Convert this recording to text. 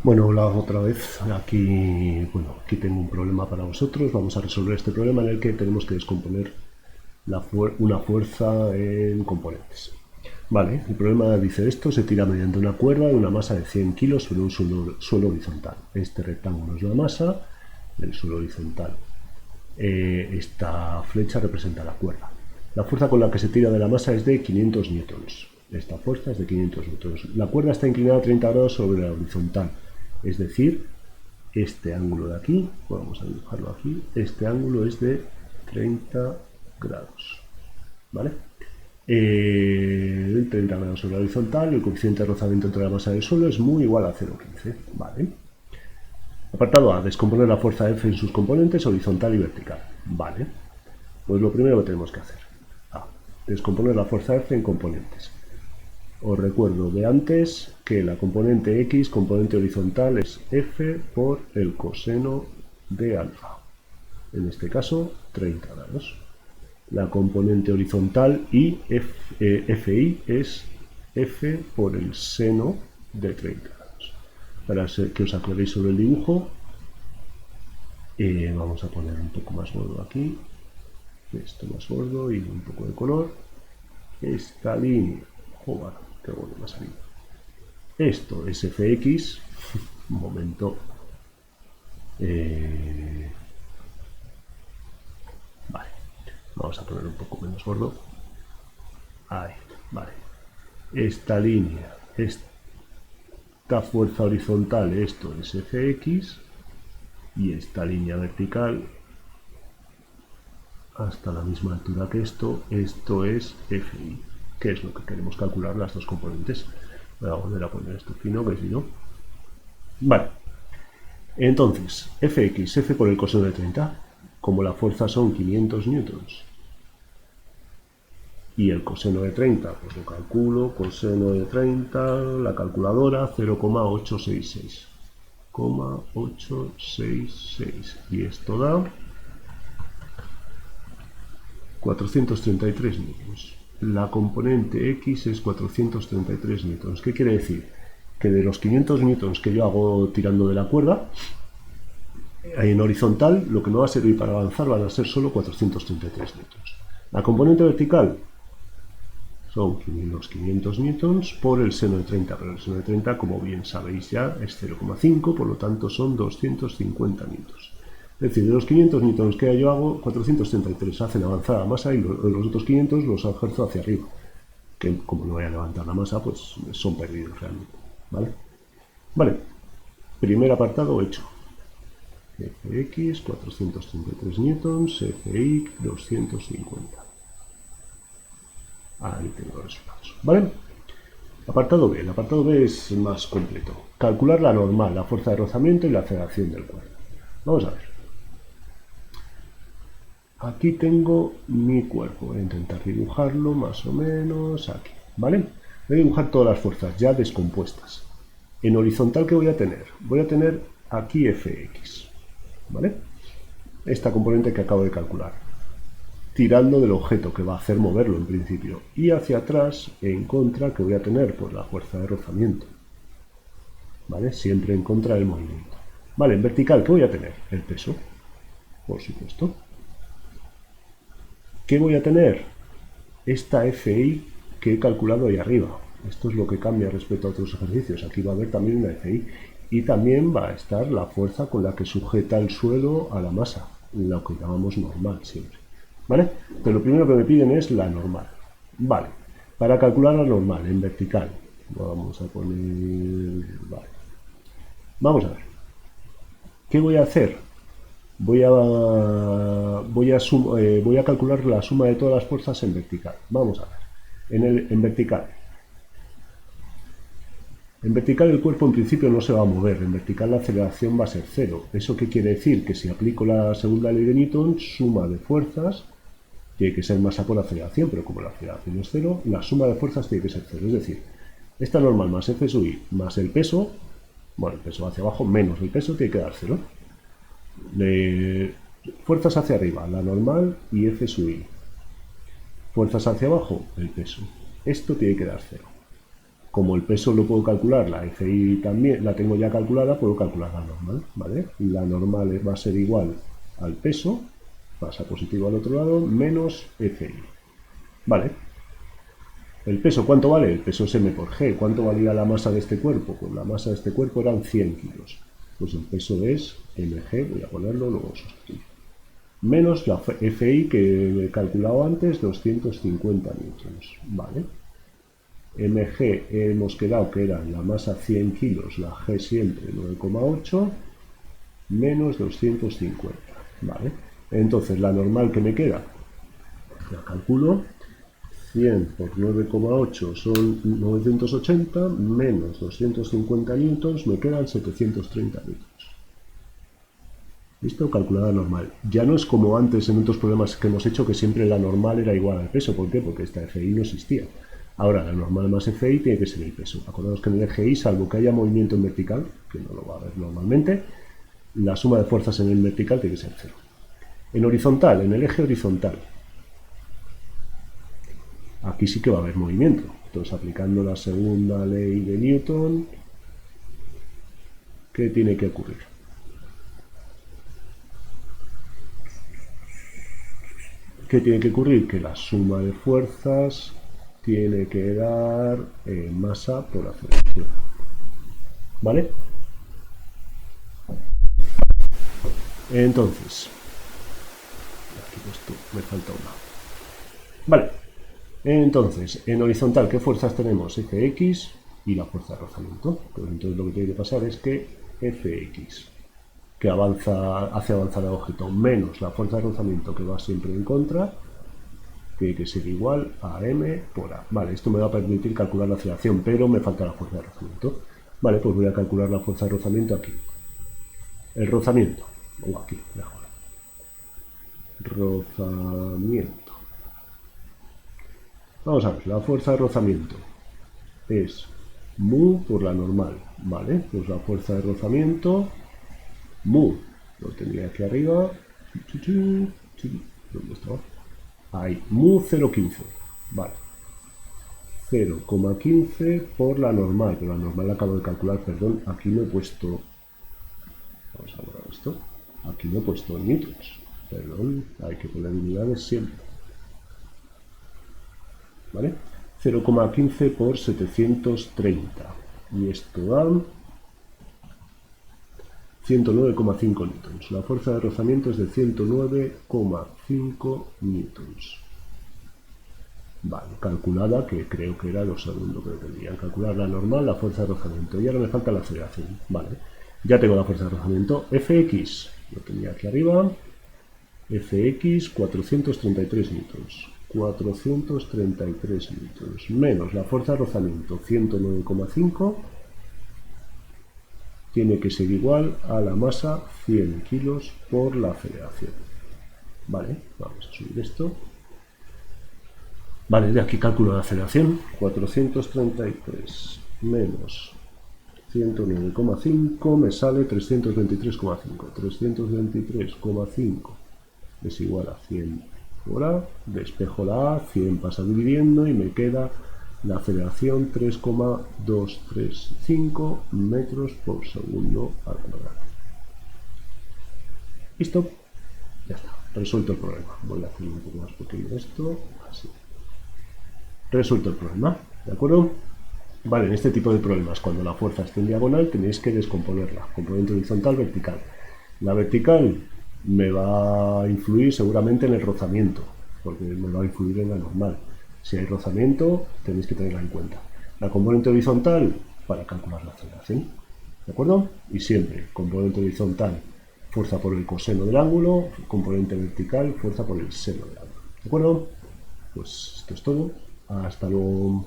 Bueno, hola otra vez. Aquí tengo un problema para vosotros. Vamos a resolver este problema en el que tenemos que descomponer una fuerza en componentes. Vale, el problema dice esto: se tira mediante una cuerda de una masa de 100 kilos sobre un suelo horizontal. Este rectángulo es la masa, el suelo horizontal. Esta flecha representa la cuerda. La fuerza con la que se tira de la masa es de 500 newtons. Esta fuerza es de 500 newtons. La cuerda está inclinada a 30 grados sobre la horizontal. Es decir, este ángulo de aquí, vamos a dibujarlo aquí, este ángulo es de 30 grados. ¿Vale? 30 grados sobre la horizontal, el coeficiente de rozamiento entre la masa y el suelo es muy igual a 0,15. ¿Vale? Apartado A, descomponer la fuerza F en sus componentes horizontal y vertical. Vale, pues lo primero que tenemos que hacer. A, descomponer la fuerza F en componentes. Os recuerdo de antes que la componente X, componente horizontal, es F por el coseno de alfa. En este caso, 30 grados. La componente horizontal y Fi es F por el seno de 30 grados. Para que os aclaréis sobre el dibujo, vamos a poner un poco más gordo aquí, esto más gordo y un poco de color. Esta línea, joder, qué bueno me ha salido. Esto es Fx, un momento. Vale, vamos a poner un poco menos gordo. Ahí, vale. Esta línea, esta fuerza horizontal, esto es Fx, y esta línea vertical hasta la misma altura que esto es Fi, que es lo que queremos calcular las dos componentes. Voy a volver a poner esto fino, que si no. Vale, entonces, Fx, F por el coseno de 30, como la fuerza son 500 newtons y el coseno de 30, pues lo calculo, coseno de 30, la calculadora, 0,866. 0,866. Y esto da 433 newtons. La componente X es 433 newtons. ¿Qué quiere decir? Que de los 500 newtons que yo hago tirando de la cuerda, en horizontal lo que no va a servir para avanzar van a ser solo 433 newtons. La componente vertical son los 500 newtons por el seno de 30, pero el seno de 30, como bien sabéis ya, es 0,5, por lo tanto son 250 newtons. Es decir, de los 500 newtons que yo hago, 433 hacen avanzar la masa y los otros 500 los ejerzo hacia arriba, que como no voy a levantar la masa, pues son perdidos realmente. ¿Vale? Vale, primer apartado hecho. Fx 433 newtons, Fi 250. Ahí tengo los resultados. ¿Vale? Apartado B. El apartado B es más completo. Calcular la normal, la fuerza de rozamiento y la aceleración del cuerpo. Vamos a ver. Aquí tengo mi cuerpo. Voy a intentar dibujarlo más o menos aquí. ¿Vale? Voy a dibujar todas las fuerzas ya descompuestas. En horizontal, ¿qué voy a tener? Voy a tener aquí Fx. ¿Vale? Esta componente que acabo de calcular, tirando del objeto que va a hacer moverlo en principio, y hacia atrás, en contra, que voy a tener por la fuerza de rozamiento. ¿Vale? Siempre en contra del movimiento. Vale, en vertical, ¿qué voy a tener? El peso, por supuesto. ¿Qué voy a tener? Esta Fi que he calculado ahí arriba. Esto es lo que cambia respecto a otros ejercicios. Aquí va a haber también una Fi. Y también va a estar la fuerza con la que sujeta el suelo a la masa, lo que llamamos normal siempre. ¿Vale? Pero lo primero que me piden es la normal. Vale. Para calcular la normal en vertical, vamos a poner... Vale. Vamos a ver. ¿Qué voy a hacer? Voy a calcular la suma de todas las fuerzas en vertical. Vamos a ver. En vertical. En vertical el cuerpo en principio no se va a mover. En vertical la aceleración va a ser cero. ¿Eso qué quiere decir? Que si aplico la segunda ley de Newton, suma de fuerzas tiene que ser masa por aceleración, pero como la aceleración es cero, la suma de fuerzas tiene que ser cero. Es decir, esta normal más F sub i más el peso, bueno, el peso hacia abajo menos el peso tiene que dar cero. De fuerzas hacia arriba, la normal y F sub i. Fuerzas hacia abajo, el peso. Esto tiene que dar cero. Como el peso lo puedo calcular, la FI también la tengo ya calculada, puedo calcular la normal, ¿vale? Y la normal va a ser igual al peso, pasa positivo al otro lado, menos FI. Vale. ¿El peso cuánto vale? El peso es m por g. ¿Cuánto valía la masa de este cuerpo? Pues la masa de este cuerpo eran 100 kilos. Pues el peso es mg, voy a ponerlo, luego sustituyo. Menos la FI que he calculado antes, 250 newtons. Vale. mg hemos quedado que era la masa 100 kilos, la g siempre 9,8, menos 250. Vale. Entonces la normal que me queda, la calculo. 100 por 9,8 son 980, menos 250 newtons, me quedan 730 newtons. ¿Listo? Calculada normal. Ya no es como antes en otros problemas que hemos hecho, que siempre la normal era igual al peso. ¿Por qué? Porque esta FI no existía. Ahora, la normal más FI tiene que ser el peso. Acordaos que en el eje Y, salvo que haya movimiento en vertical, que no lo va a haber normalmente, la suma de fuerzas en el vertical tiene que ser 0. En horizontal, en el eje horizontal, aquí sí que va a haber movimiento. Entonces, aplicando la segunda ley de Newton, ¿qué tiene que ocurrir? ¿Qué tiene que ocurrir? Que la suma de fuerzas tiene que dar masa por aceleración. ¿Vale? Entonces, aquí esto me falta una. Vale. Entonces, en horizontal, ¿qué fuerzas tenemos? Fx y la fuerza de rozamiento. Pues entonces lo que tiene que pasar es que Fx, que hace avanzar el objeto, menos la fuerza de rozamiento, que va siempre en contra, tiene que ser igual a m por a. Vale, esto me va a permitir calcular la aceleración, pero me falta la fuerza de rozamiento. Vale, pues voy a calcular la fuerza de rozamiento aquí. El rozamiento, o aquí, mejor. Rozamiento. Vamos a ver, la fuerza de rozamiento es mu por la normal, ¿vale? Pues la fuerza de rozamiento, mu, lo tendría aquí arriba, ¿dónde estaba? Ahí, mu 0,15, vale. 0,15 por la normal, pero la normal la acabo de calcular, perdón, aquí no he puesto, vamos a borrar esto, aquí no he puesto newtons, perdón, hay que poner unidades siempre. ¿Vale? 0,15 por 730. Y esto da 109,5 newtons. La fuerza de rozamiento es de 109,5 newtons. Vale, calculada, que creo que era lo segundo que tendría. Calcular la normal, la fuerza de rozamiento. Y ahora me falta la aceleración. Vale, ya tengo la fuerza de rozamiento. Fx, lo tenía aquí arriba. Fx, 433 newtons. 433 newtons, menos la fuerza de rozamiento, 109,5, tiene que ser igual a la masa 100 kilos por la aceleración. Vale, vamos a subir esto. Vale, de aquí calculo la aceleración, 433 menos 109,5 me sale 323,5. 323,5 es igual a 100 por a, despejo la a, 100 pasa dividiendo y me queda la aceleración 3,235 metros por segundo al cuadrado. ¿Listo? Ya está, resuelto el problema. Voy a hacer un poco más pequeño esto, así. Resuelto el problema, ¿de acuerdo? Vale, en este tipo de problemas, cuando la fuerza esté en diagonal, tenéis que descomponerla, componente horizontal, vertical. La vertical me va a influir seguramente en el rozamiento, porque me va a influir en la normal. Si hay rozamiento, tenéis que tenerla en cuenta. La componente horizontal, para calcular la aceleración, ¿de acuerdo? Y siempre, componente horizontal, fuerza por el coseno del ángulo, componente vertical, fuerza por el seno del ángulo. ¿De acuerdo? Pues esto es todo. Hasta luego.